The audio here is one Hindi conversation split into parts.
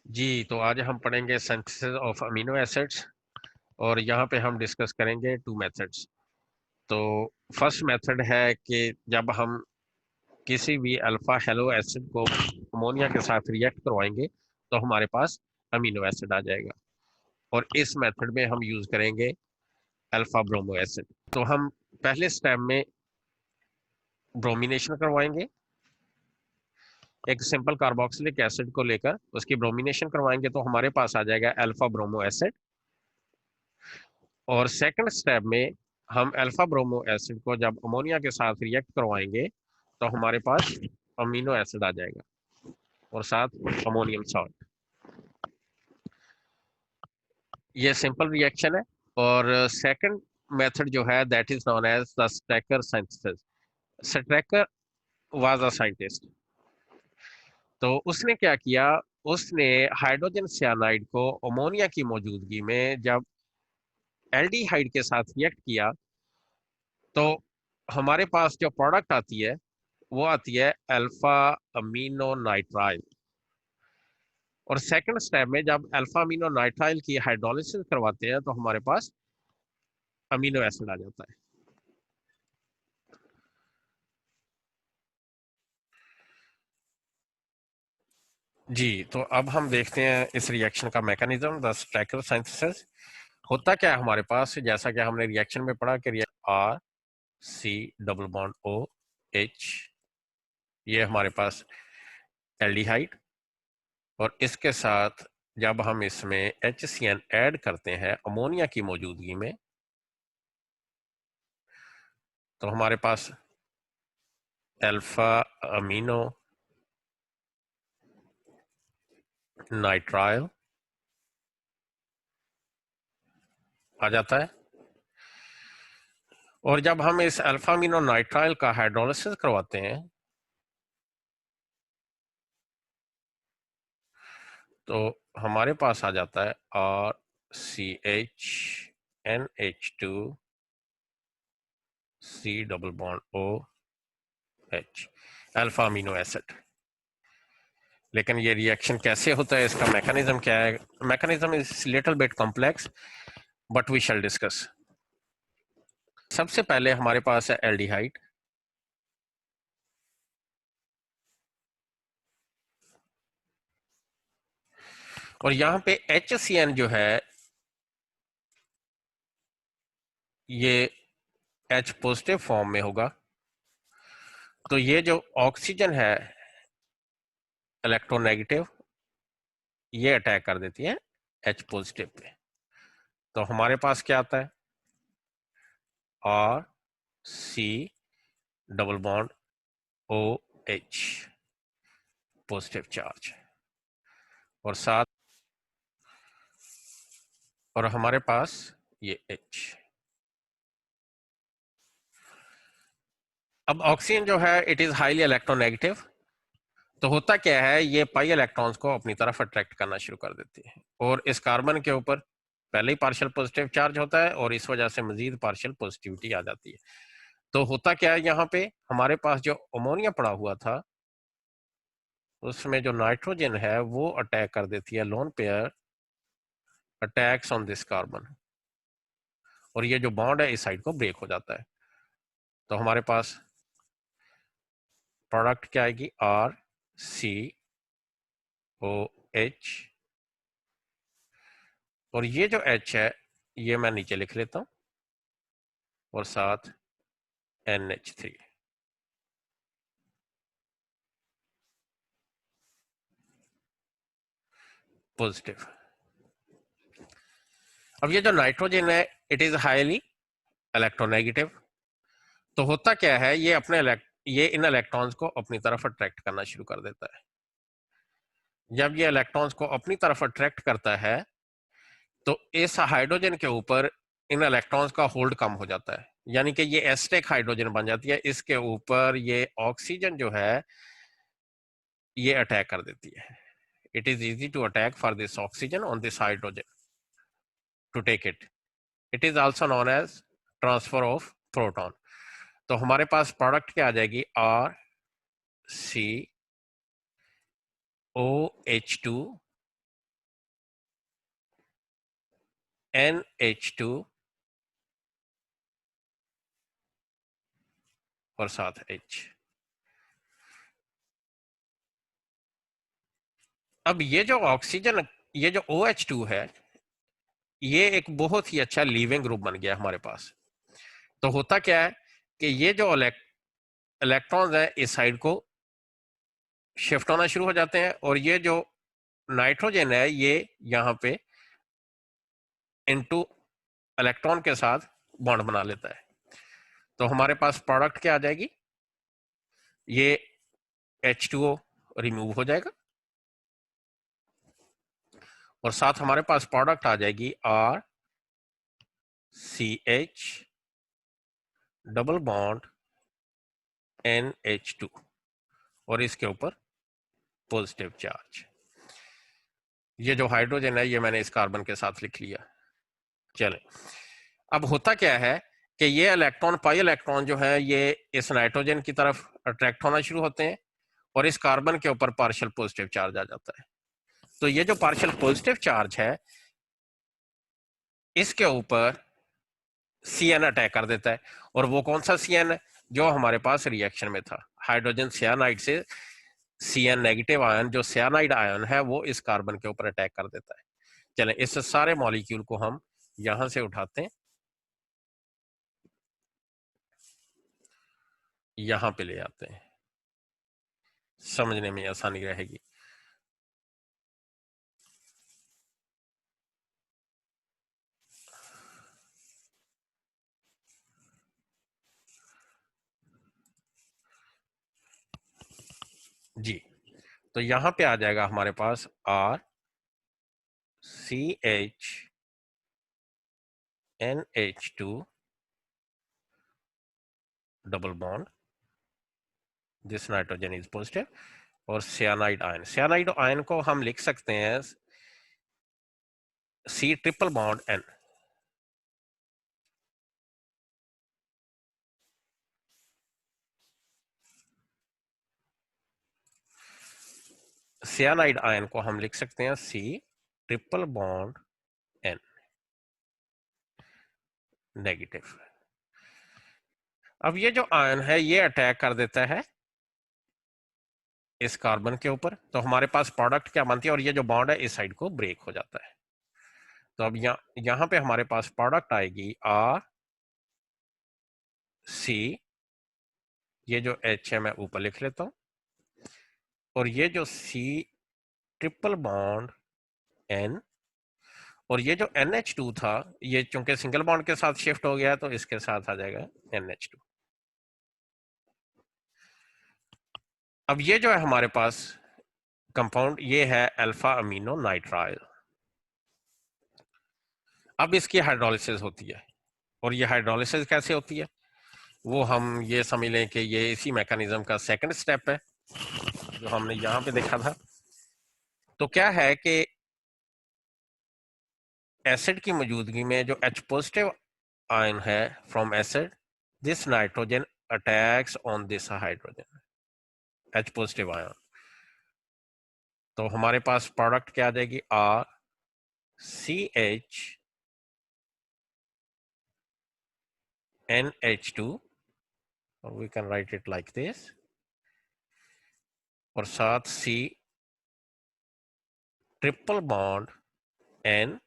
जी, तो आज हम पढ़ेंगे सिंथेसिस ऑफ अमीनो एसिड्स और यहाँ पे हम डिस्कस करेंगे टू मेथड्स। तो फर्स्ट मेथड है कि जब हम किसी भी अल्फा हेलो एसिड को अमोनिया के साथ रिएक्ट करवाएंगे तो हमारे पास अमीनो एसिड आ जाएगा, और इस मेथड में हम यूज करेंगे अल्फा ब्रोमो एसिड। तो हम पहले स्टेप में ब्रोमिनेशन करवाएंगे, एक सिंपल कार्बोक्सिलिक एसिड को लेकर उसकी ब्रोमिनेशन करवाएंगे तो हमारे पास आ जाएगा अल्फा ब्रोमो एसिड। और सेकंड स्टेप में हम अल्फा ब्रोमो एसिड को जब अमोनिया के साथ रिएक्ट करवाएंगे तो हमारे पास अमीनो एसिड आ जाएगा और साथ अमोनियम सॉल्ट। ये सिंपल रिएक्शन है। और सेकंड मेथड जो है that is known as the Strecker synthesis. Strecker was a scientist. तो उसने क्या किया, उसने हाइड्रोजन सियानाइड को अमोनिया की मौजूदगी में जब एल्डिहाइड के साथ रिएक्ट किया तो हमारे पास जो प्रोडक्ट आती है वो आती है अल्फा अमीनो नाइट्राइल। और सेकंड स्टेप में जब अल्फा अमीनो नाइट्राइल की हाइड्रोलिसिस करवाते हैं तो हमारे पास अमीनो एसिड आ जाता है। जी, तो अब हम देखते हैं इस रिएक्शन का मैकेनिज्म, द स्टैकर सिंथेसिस। होता क्या है हमारे पास, जैसा कि हमने रिएक्शन में पढ़ा कि R C double bond O H, ये हमारे पास एल्डिहाइड, और इसके साथ जब हम इसमें HCN ऐड करते हैं अमोनिया की मौजूदगी में तो हमारे पास अल्फा अमीनो नाइट्राइल आ जाता है। और जब हम इस अल्फा अमीनो नाइट्राइल का हाइड्रोलिसिस करवाते हैं तो हमारे पास आ जाता है RCH NH2 C double bond OH, alpha amino acid. लेकिन ये रिएक्शन कैसे होता है, इसका मैकेनिज्म क्या है? Mechanism is little bit complex but we shall discuss. सबसे पहले हमारे पास है एल्डिहाइड, और यहां पे HCN जो है ये H पॉजिटिव फॉर्म में होगा। तो ये जो ऑक्सीजन है इलेक्ट्रोनेगेटिव, ये अटैक कर देती है H पॉजिटिव पे। तो हमारे पास क्या आता है, RC double bond OH, positive charge, और साथ और हमारे पास ये H। अब ऑक्सीजन जो है इट इज हाईली इलेक्ट्रोनेगेटिव। तो होता क्या है, ये पाई इलेक्ट्रॉन्स को अपनी तरफ अट्रैक्ट करना शुरू कर देती है, और इस कार्बन के ऊपर पहले ही पार्शियल पॉजिटिव चार्ज होता है और इस वजह से मजीद पार्शियल पॉजिटिविटी आ जाती है। तो होता क्या है, यहाँ पे हमारे पास जो अमोनिया पड़ा हुआ था उसमें जो नाइट्रोजन है वो अटैक कर देती है, lone pair attacks on this carbon, और ये जो बॉन्ड है इस साइड को ब्रेक हो जाता है। तो हमारे पास प्रोडक्ट क्या आएगी, RCOH, और ये जो H है ये मैं नीचे लिख लेता हूं, और साथ NH3 पॉजिटिव। अब ये जो नाइट्रोजन है इट इज हाईली इलेक्ट्रोनेगेटिव। तो होता क्या है, ये इन इलेक्ट्रॉन्स को अपनी तरफ अट्रैक्ट करना शुरू कर देता है। जब ये इलेक्ट्रॉन्स को अपनी तरफ अट्रैक्ट करता है तो इस हाइड्रोजन के ऊपर इन इलेक्ट्रॉन्स का होल्ड कम हो जाता है, यानी कि ये एस्टेक हाइड्रोजन बन जाती है। इसके ऊपर ये ऑक्सीजन जो है ये अटैक कर देती है। It is easy to attack for this oxygen on this hydrogen to take it. It is also known as transfer of proton. तो हमारे पास प्रोडक्ट क्या आ जाएगी, RCOH2 NH2 और साथ H। अब ये जो ऑक्सीजन, ये जो OH2 है, ये एक बहुत ही अच्छा लीविंग ग्रुप बन गया हमारे पास। तो होता क्या है कि ये जो इलेक्ट्रॉन्स है इस साइड को शिफ्ट होना शुरू हो जाते हैं, और ये जो नाइट्रोजन है ये यहाँ पे इनटू इलेक्ट्रॉन के साथ बॉन्ड बना लेता है। तो हमारे पास प्रोडक्ट क्या आ जाएगी, ये H2O रिमूव हो जाएगा, और साथ हमारे पास प्रोडक्ट आ जाएगी RCH डबल बॉन्ड NH2, और इसके ऊपर पॉजिटिव चार्ज। ये जो हाइड्रोजन है ये मैंने इस कार्बन के साथ लिख लिया। चले, अब होता क्या है कि ये इलेक्ट्रॉन, पाई इलेक्ट्रॉन जो है ये इस नाइट्रोजन की तरफ अट्रैक्ट होना शुरू होते हैं, और इस कार्बन के ऊपर पार्शियल पॉजिटिव चार्ज आ जाता है। तो ये जो पार्शियल पॉजिटिव चार्ज है इसके ऊपर CN अटैक कर देता है, और वो कौन सा CN है जो हमारे पास रिएक्शन में था, हाइड्रोजन सियानाइड से CN नेगेटिव आयन, जो सियानाइड आयन है वो इस कार्बन के ऊपर अटैक कर देता है। चलें, इस सारे मॉलिक्यूल को हम यहां से उठाते हैं, यहां पे ले आते हैं, समझने में आसानी रहेगी। जी, तो यहां पे आ जाएगा हमारे पास RCH NH2 double bond, this nitrogen is positive, और सियानाइड आयन, सियानाइड आयन को हम लिख सकते हैं C triple bond N। Cyanide ion को हम लिख सकते हैं C triple bond N negative. अब ये जो आयन है ये अटैक कर देता है इस कार्बन के ऊपर, तो हमारे पास प्रोडक्ट क्या बनती है, और ये जो बॉन्ड है इस साइड को ब्रेक हो जाता है। तो अब यहां पे हमारे पास प्रोडक्ट आएगी RC, ये जो H है मैं ऊपर लिख लेता हूं, और ये जो C ट्रिपल बॉन्ड N, और ये जो NH2 था ये चूंकि सिंगल बॉन्ड के साथ शिफ्ट हो गया तो इसके साथ आ जाएगा NH2। अब ये जो है हमारे पास कंपाउंड, ये है अल्फा अमीनो नाइट्राइल। अब इसकी हाइड्रोलिसिस होती है, और ये हाइड्रोलिसिस कैसे होती है वो हम ये समझ लें कि ये इसी मैकेनिज्म का सेकंड स्टेप है जो हमने यहां पे देखा था। तो क्या है कि एसिड की मौजूदगी में जो H पॉजिटिव आयन है from acid, this nitrogen attacks on this hydrogen, H positive ion. तो हमारे पास प्रोडक्ट क्या आ जाएगी, RCH NH2, or we can write it like this, और साथ C ट्रिपल बॉन्ड N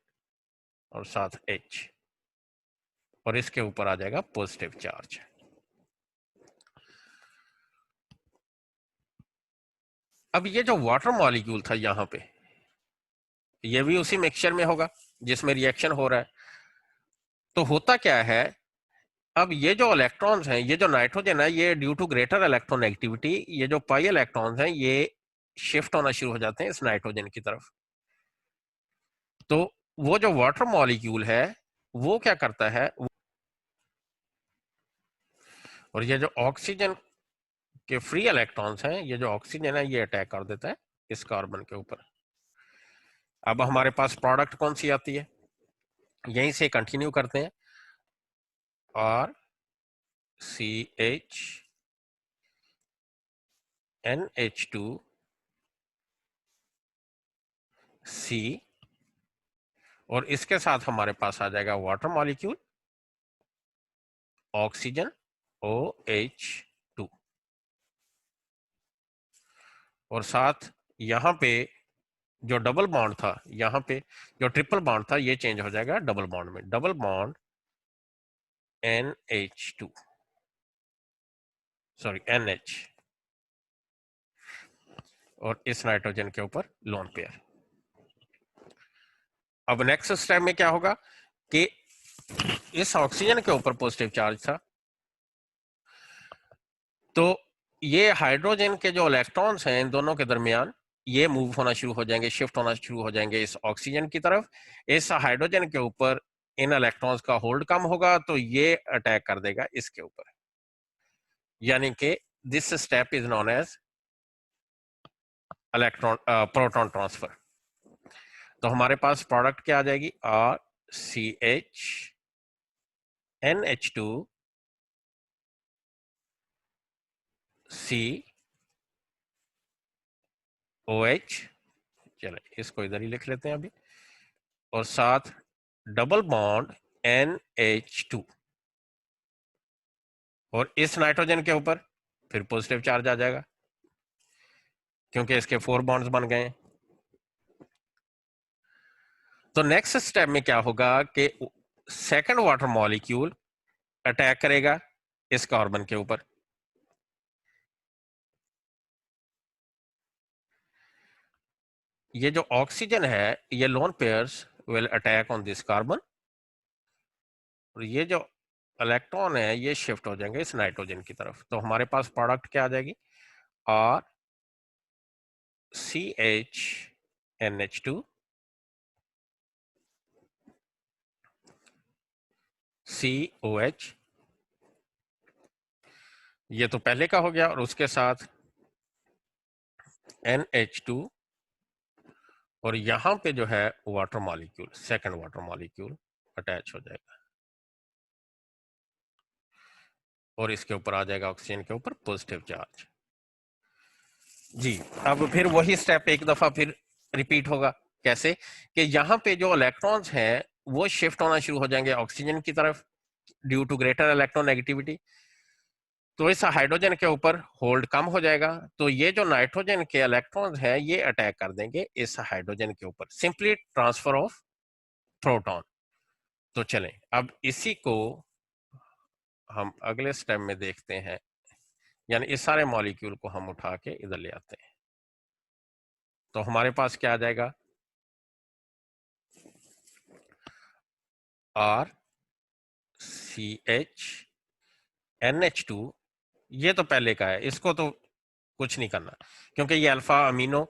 और साथ H, और इसके ऊपर आ जाएगा पॉजिटिव चार्ज। अब ये जो वाटर मॉलिक्यूल था यहां पे, ये भी उसी मिक्सचर में होगा जिसमें रिएक्शन हो रहा है। तो होता क्या है, अब ये जो इलेक्ट्रॉन्स हैं, ये जो नाइट्रोजन है, ये due to greater electron activity, ये जो पाई इलेक्ट्रॉन्स हैं ये शिफ्ट होना शुरू हो जाते हैं इस नाइट्रोजन की तरफ। तो वो जो वाटर मॉलिक्यूल है वो क्या करता है, और ये जो ऑक्सीजन के फ्री इलेक्ट्रॉन्स हैं, ये जो ऑक्सीजन है ये अटैक कर देता है इस कार्बन के ऊपर। अब हमारे पास प्रोडक्ट कौन सी आती है, यहीं से कंटिन्यू करते हैं, RCH NH2 C और इसके साथ हमारे पास आ जाएगा वाटर मॉलिक्यूल, ऑक्सीजन OH2, और साथ यहां पे जो डबल बॉन्ड था, यहां पे जो ट्रिपल बॉन्ड था, ये चेंज हो जाएगा डबल बॉन्ड में, double bond NH2, sorry NH, और इस नाइट्रोजन के ऊपर लोन पेयर। अब नेक्स्ट स्टेप में क्या होगा कि इस ऑक्सीजन के ऊपर पॉजिटिव चार्ज था, तो ये हाइड्रोजन के जो इलेक्ट्रॉन्स हैं इन दोनों के दरमियान ये मूव होना शुरू हो जाएंगे, शिफ्ट होना शुरू हो जाएंगे इस ऑक्सीजन की तरफ। इस हाइड्रोजन के ऊपर इन इलेक्ट्रॉन्स का होल्ड कम होगा, तो ये अटैक कर देगा इसके ऊपर, यानी कि this step is known as electron proton transfer. तो हमारे पास प्रोडक्ट क्या आ जाएगी, RCH NH2 COH, चले इसको इधर ही लिख लेते हैं अभी, और साथ डबल बॉन्ड NH2, और इस नाइट्रोजन के ऊपर फिर पॉजिटिव चार्ज आ जाएगा क्योंकि इसके 4 बॉन्ड्स बन गए हैं। तो नेक्स्ट स्टेप में क्या होगा कि सेकंड वाटर मॉलिक्यूल अटैक करेगा इस कार्बन के ऊपर, ये जो ऑक्सीजन है ये lone pairs will attack on this carbon, और ये जो इलेक्ट्रॉन है ये शिफ्ट हो जाएंगे इस नाइट्रोजन की तरफ। तो हमारे पास प्रोडक्ट क्या आ जाएगी, RCH NH2 COH, ये तो पहले का हो गया, और उसके साथ NH2, और यहां पे जो है water molecule, second water molecule attach हो जाएगा, और इसके ऊपर आ जाएगा ऑक्सीजन के ऊपर पॉजिटिव चार्ज। जी, अब फिर वही स्टेप एक दफा फिर रिपीट होगा। कैसे कि यहां पे जो इलेक्ट्रॉन्स हैं वो शिफ्ट होना शुरू हो जाएंगे ऑक्सीजन की तरफ ड्यू टू ग्रेटर इलेक्ट्रोनेगेटिविटी, तो इस हाइड्रोजन के ऊपर होल्ड कम हो जाएगा, तो ये जो नाइट्रोजन के इलेक्ट्रॉन्स हैं ये अटैक कर देंगे इस हाइड्रोजन के ऊपर, सिंपली ट्रांसफर ऑफ प्रोटॉन। तो चलें अब इसी को हम अगले स्टेप में देखते हैं, यानी इस सारे मॉलिक्यूल को हम उठा के इधर ले आते हैं। तो हमारे पास क्या आ जाएगा, RCH NH2, ये तो पहले का है, इसको तो कुछ नहीं करना क्योंकि ये अल्फा अमीनो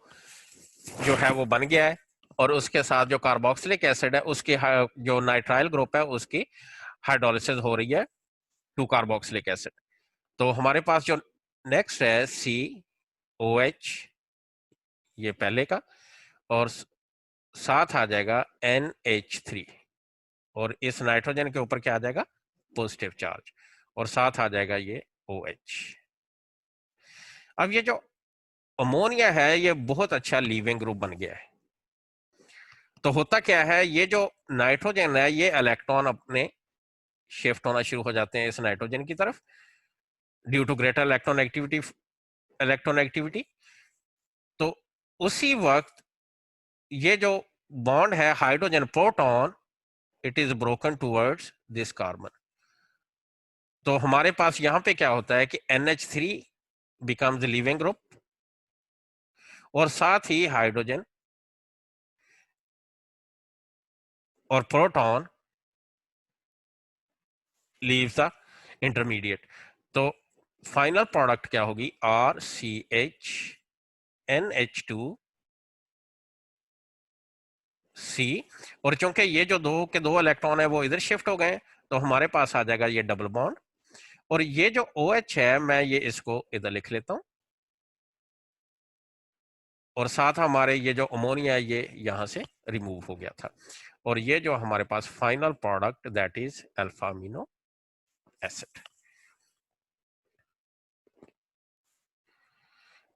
जो है वो बन गया है, और उसके साथ जो कार्बोक्सिलिक एसिड है उसकी जो नाइट्राइल ग्रुप है उसकी हाइड्रोलिसिस हो रही है टू कार्बोक्सिलिक एसिड। तो हमारे पास जो नेक्स्ट है COH, ये पहले का, और साथ आ जाएगा NH3, और इस नाइट्रोजन के ऊपर क्या आ जाएगा, पॉजिटिव चार्ज, और साथ आ जाएगा ये OH। अब ये जो अमोनिया है ये बहुत अच्छा लीविंग ग्रुप बन गया है। तो होता क्या है, ये जो नाइट्रोजन है ये इलेक्ट्रॉन अपने शिफ्ट होना शुरू हो जाते हैं इस नाइट्रोजन की तरफ ड्यू टू ग्रेटर इलेक्ट्रोनेगेटिविटी। तो उसी वक्त ये जो बॉन्ड है hydrogen proton, it is broken towards this carbon. तो हमारे पास यहां पे क्या होता है कि NH3 बिकम्स लिविंग ग्रुप, और साथ ही हाइड्रोजन और प्रोटॉन लीव्स द इंटरमीडिएट। तो फाइनल प्रोडक्ट क्या होगी, RCH NH2 C, और चूंकि ये जो दो के दो इलेक्ट्रॉन है वो इधर शिफ्ट हो गए, तो हमारे पास आ जाएगा ये डबल बॉन्ड, और ये जो OH है मैं ये इसको इधर लिख लेता हूं, और साथ हमारे ये जो अमोनिया है ये यहां से रिमूव हो गया था, और ये जो हमारे पास final product that is alpha amino acid.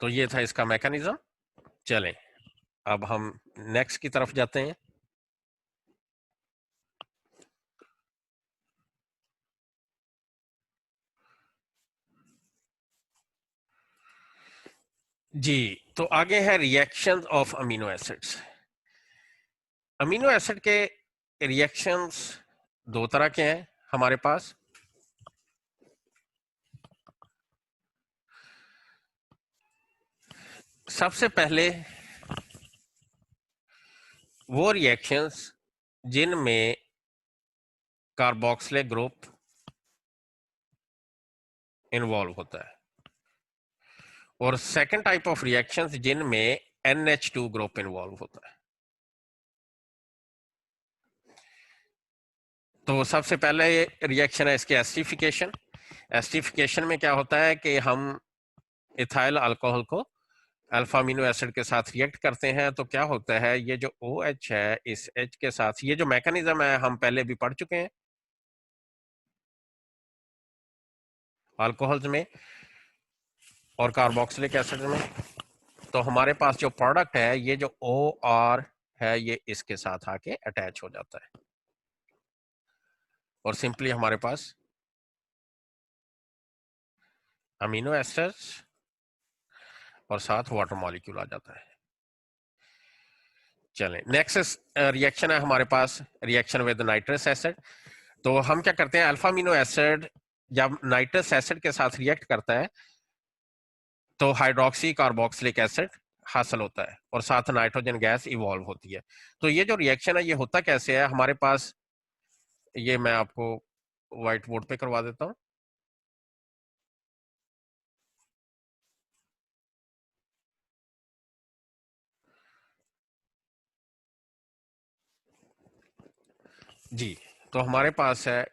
तो ये था इसका मैकेनिज्म। चलें अब हम नेक्स्ट की तरफ जाते हैं। जी, तो आगे है reaction of amino acids. Amino acid के रिएक्शंस दो तरह के हैं हमारे पास। सबसे पहले वो रिएक्शंस जिनमें कार्बोक्सिलिक ग्रुप इन्वॉल्व होता है, और सेकंड टाइप ऑफ रिएक्शंस जिनमें NH2 ग्रुप इन्वॉल्व होता है। तो सबसे पहले रिएक्शन है इसके एसिडिफिकेशन। एसिडिफिकेशन में क्या होता है कि हम इथाइल अल्कोहल को अल्फा अमीनो एसिड के साथ रिएक्ट करते हैं, तो क्या होता है, ये जो OH है इस H के साथ, ये जो मैकेनिज्म है हम पहले भी पढ़ चुके हैं अल्कोहल्स में और कार्बोक्सिलिक एसिड में। तो हमारे पास जो प्रोडक्ट है, ये जो OR है, ये इसके साथ आके अटैच हो जाता है और सिंपली हमारे पास अमीनो एसिड्स और साथ वाटर मॉलिक्यूल आ जाता है। चलें, नेक्स्ट रिएक्शन है हमारे पास रिएक्शन विद नाइट्रस एसिड। तो हम क्या करते हैं, अल्फा अमीनो एसिड जब नाइट्रस एसिड के साथ रिएक्ट करता है तो हाइड्रोक्सी कार्बोक्सिलिक एसिड हासिल होता है और साथ नाइट्रोजन गैस इवॉल्व होती है। तो ये जो रिएक्शन है ये होता कैसे है हमारे पास, ये मैं आपको व्हाइट बोर्ड पे करवा देता हूं। जी, तो हमारे पास है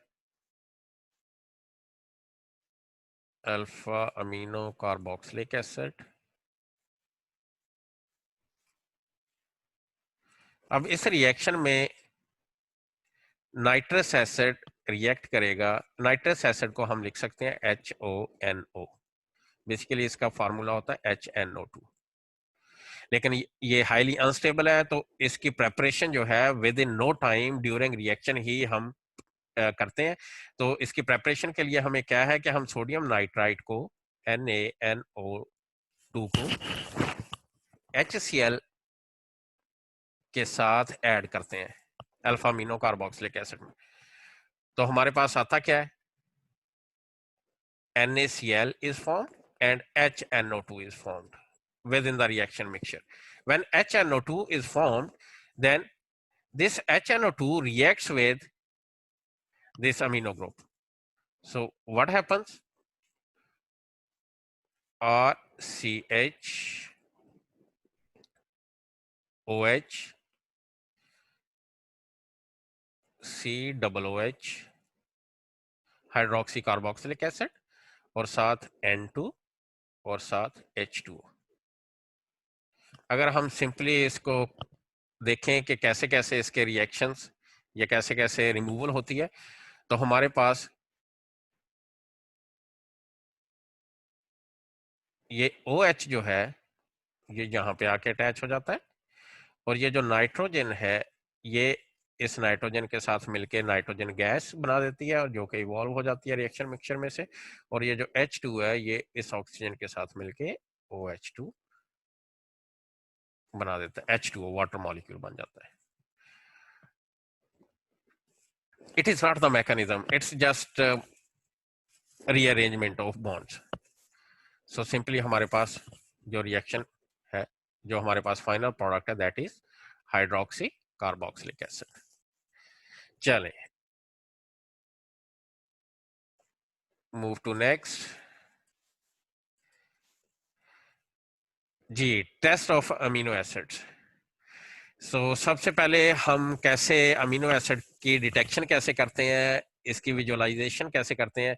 अल्फा अमीनो कार्बोक्सिलिक एसिड। अब इस रिएक्शन में नाइट्रस एसिड रिएक्ट करेगा। नाइट्रस एसिड को हम लिख सकते हैं HONO। बेसिकली इसका फार्मूला होता है HNO2। लेकिन ये हाईली अनस्टेबल है, तो इसकी प्रेपरेशन जो है within no time during reaction ही हम करते हैं। तो इसकी प्रेपरेशन के लिए हमें क्या है कि हम सोडियम नाइट्राइट को NaNO2 को HCl के साथ ऐड करते हैं अल्फा अमीनो कार्बोक्सिलिक एसिड में। तो हमारे पास आता क्या है, NaCl is formed and HNO2 is formed within the reaction mixture. When HNO2 is formed, then this HNO2 reacts with this amino group. So what happens? RCH OH COOH hydroxy carboxylic acid और साथ N2 और साथ H2। अगर हम सिंपली इसको देखें कि कैसे कैसे इसके रिएक्शंस या कैसे कैसे रिमूवल होती है, तो हमारे पास ये OH जो है ये यहाँ पे आके अटैच हो जाता है और ये जो नाइट्रोजन है ये इस नाइट्रोजन के साथ मिलके नाइट्रोजन गैस बना देती है और जो कि इवॉल्व हो जाती है रिएक्शन मिक्सचर में से। और ये जो H2 है ये इस ऑक्सीजन के साथ मिलके OH2 बना देता है, H2O वाटर मॉलिक्यूल बन जाता है। It is not the mechanism, it's just rearrangement of bonds. So simply हमारे पास जो रिएक्शन है, जो हमारे पास फाइनल प्रोडक्ट है, that is hydroxy carboxylic acid. चले, मूव टू नेक्स्ट। जी, test of amino acids. So सबसे पहले हम कैसे अमीनो एसिड की डिटेक्शन कैसे करते हैं, इसकी विजुअलाइजेशन कैसे करते हैं।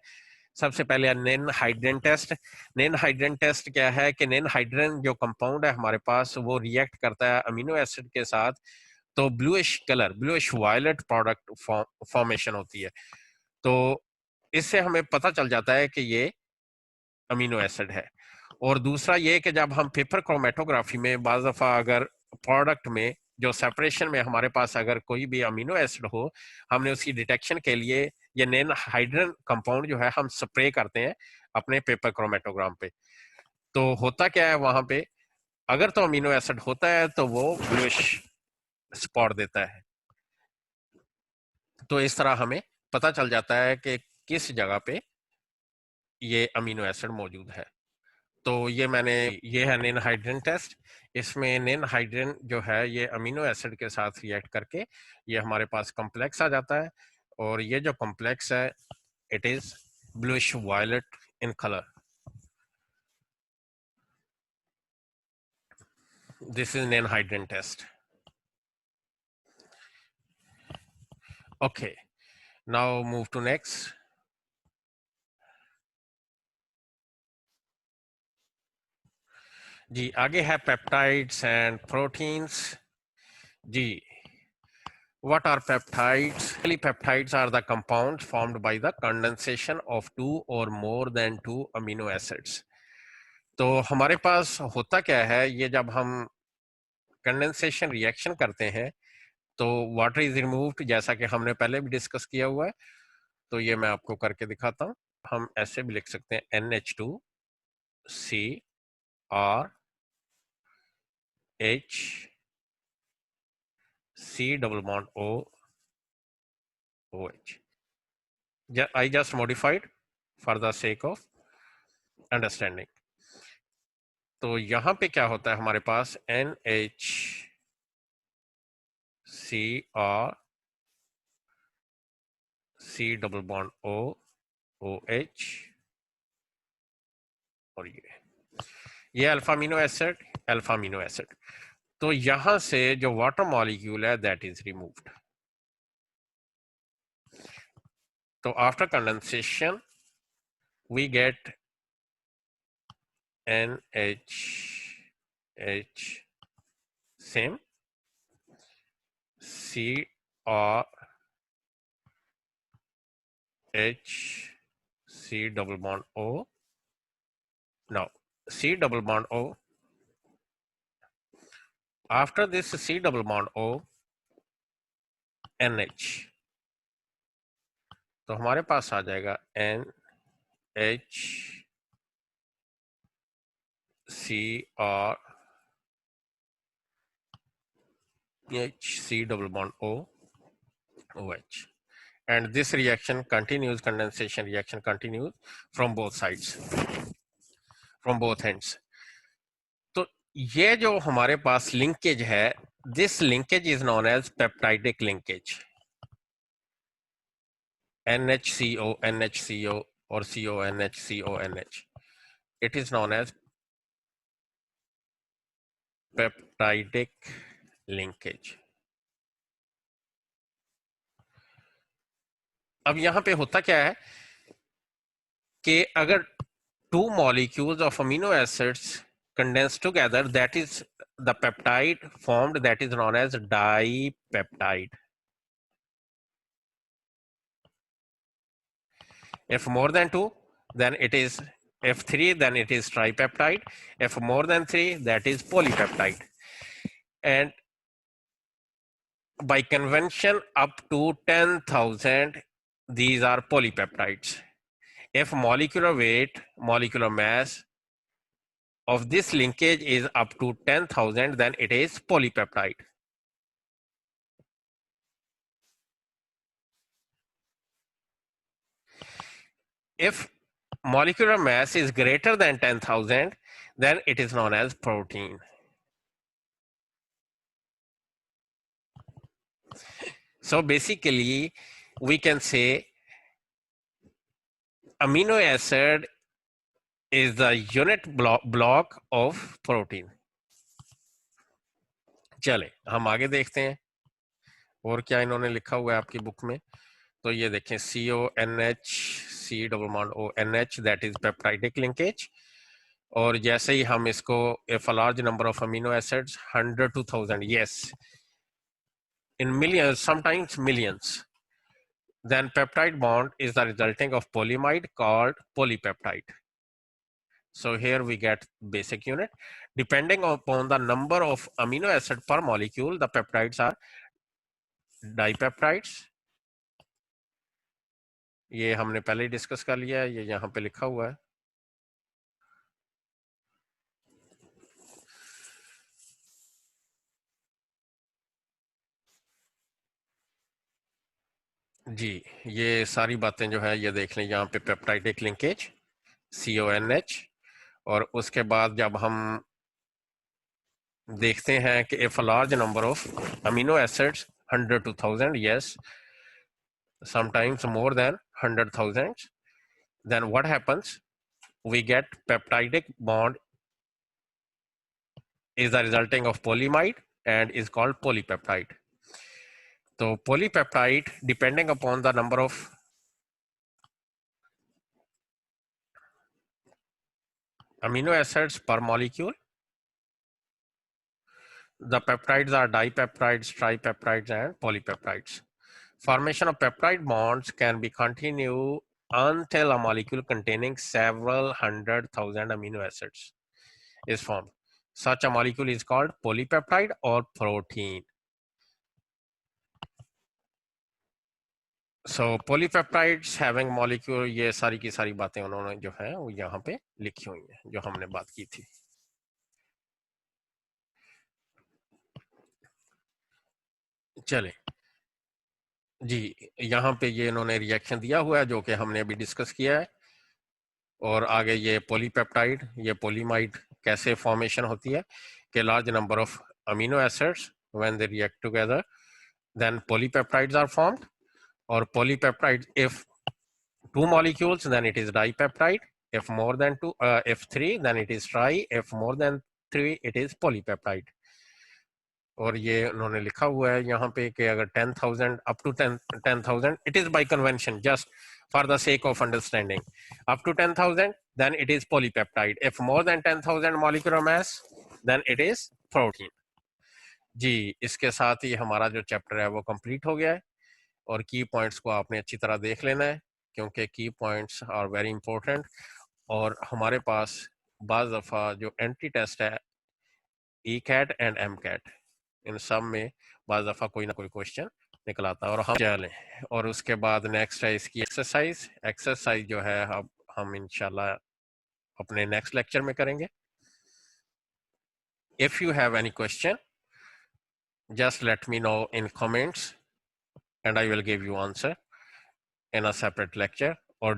सबसे पहले नेन हाइड्रेन टेस्ट। नेन हाइड्रेन टेस्ट क्या है कि नेन हाइड्रेन जो कंपाउंड है हमारे पास वो रिएक्ट करता है अमीनो एसिड के साथ, तो bluish colour, bluish violet product formation होती है। तो इससे हमें पता चल जाता है कि ये अमीनो एसिड है। और दूसरा ये कि जब हम पेपर क्रोमेटोग्राफी में बाज़ दफ़ा अगर प्रोडक्ट में जो सेपरेशन में हमारे पास अगर कोई भी अमीनो एसिड हो, हमने उसकी डिटेक्शन के लिए ये नेन हाइड्रन कंपाउंड जो है हम स्प्रे करते हैं अपने पेपर क्रोमेटोग्राम पे। तो होता क्या है वहां पे अगर तो अमीनो एसिड होता है तो वो ब्लूइश स्पॉट देता है। तो इस तरह हमें पता चल जाता है कि किस जगह पे ये अमीनो एसिड मौजूद है। तो ये है नेन हाइड्रेन टेस्ट। इसमें नेन हाइड्रेन जो है ये अमीनो एसिड के साथ रिएक्ट करके ये हमारे पास कॉम्प्लेक्स आ जाता है, और ये जो कॉम्प्लेक्स है it is bluish violet in colour. This is ninhydrin test. Okay, now move to next. जी आगे है पेप्टाइड्स एंड प्रोटीन्स। जी, what are peptides? Really, peptides are the compounds formed by the condensation of two or more than two amino acids. तो हमारे पास होता क्या है, ये जब हम कंडेंसेशन रिएक्शन करते हैं तो वाटर इज रिमूव्ड, जैसा कि हमने पहले भी डिस्कस किया हुआ है। तो ये मैं आपको करके दिखाता हूँ। हम ऐसे भी लिख सकते हैं NH2CrHC double bond OH. I just modified for the sake of understanding. तो यहां पे क्या होता है, हमारे पास NHCrC डबल बॉन्ड OH, और ये अल्फा अमीनो एसिड। तो यहां से जो वाटर मॉलिक्यूल है दैट इज रिमूव्ड। तो after condensation we get NH same CrHC double bond O. Now C double bond O, after this C double bond O NH, तो हमारे पास आ जाएगा NHCrHC double bond OH, and this reaction continues, condensation reaction continues from both sides, from both ends. तो ये जो हमारे पास लिंकेज है, this linkage is known as peptidic linkage. NHCO NHCO or CONH CONH, it is known as peptidic linkage. अब यहां पे होता क्या है कि अगर two molecules of amino acids condense together, that is the peptide formed, that is known as dipeptide. If more than two, then it is, if three, then it is tripeptide. If more than three, that is polypeptide. And by convention, up to 10,000, these are polypeptides. If molecular weight, molecular mass of this linkage is up to 10,000, then it is polypeptide. If molecular mass is greater than 10,000, then it is known as protein. So basically, we can say amino acid is the unit block of protein. चले हम आगे देखते हैं और क्या इन्होंने लिखा हुआ है आपकी बुक में। तो ये देखें CONH C double bond ONH, that is peptidic linkage. और जैसे ही हम इसको if a large number of amino acids 100 to 1000, yes, in millions, sometimes millions, then peptide bond is the resulting of polyamide called polypeptide. So here we get basic unit. Depending upon the number of amino acid per molecule, the peptides are dipeptides. ये हमने पहले ही डिस्कस कर लिया है, ये यहाँ पे लिखा हुआ है। जी, ये सारी बातें जो है ये देख लें यहाँ पे पेप्टाइडिक लिंकेज CONH, और उसके बाद जब हम देखते हैं कि if a large number of amino acids 100 to 1000, yes, sometimes more than 100,000, then what happens? We get peptidic bond is the resulting of polyamide and is called polypeptide. So polypeptide, depending upon the number of amino acids per molecule, the peptides are dipeptides, tripeptides, and polypeptides. Formation of peptide bonds can be continued until a molecule containing several 100,000 amino acids is formed. Such a molecule is called polypeptide or protein. So polypeptides having molecule, ये सारी की सारी बातें उन्होंने जो है वो यहाँ पे लिखी हुई हैं जो हमने बात की थी। चले जी, यहाँ पे ये इन्होंने रिएक्शन दिया हुआ है जो कि हमने अभी डिस्कस किया है, और आगे ये पॉलीपेप्टाइड, ये पॉलीमाइड कैसे फॉर्मेशन होती है कि large number of amino acids when they react together then polypeptides are formed, और polypeptide if 2 molecules then it is dipeptide, if more than 2 if 3 then it is tri, if more than 3 it is polypeptide. और ये उन्होंने लिखा हुआ है यहाँ पे कि अगर 10,000 up to 10,000 it is by convention, just for the sake of understanding, up to 10,000 then it is polypeptide, if more than 10,000 molecular mass then it is protein. जी, इसके साथ ही हमारा जो चैप्टर है वो कंप्लीट हो गया है, और की पॉइंट्स को आपने अच्छी तरह देख लेना है क्योंकि की पॉइंट्स आर वेरी इंपॉर्टेंट, और हमारे पास बाज़ दफ़ा जो एंट्री टेस्ट है ECAT एंड MCAT, इन सब में बाज़ दफ़ा कोई ना कोई क्वेश्चन निकल आता है, और हम चलें, और उसके बाद नेक्स्ट है इसकी एक्सरसाइज जो है अब हम इंशाल्लाह अपने नेक्स्ट लेक्चर में करेंगे. If you have any question just let me know in comments and I will give you answer in a separate lecture or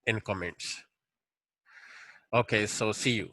in comments. Okay, so see you.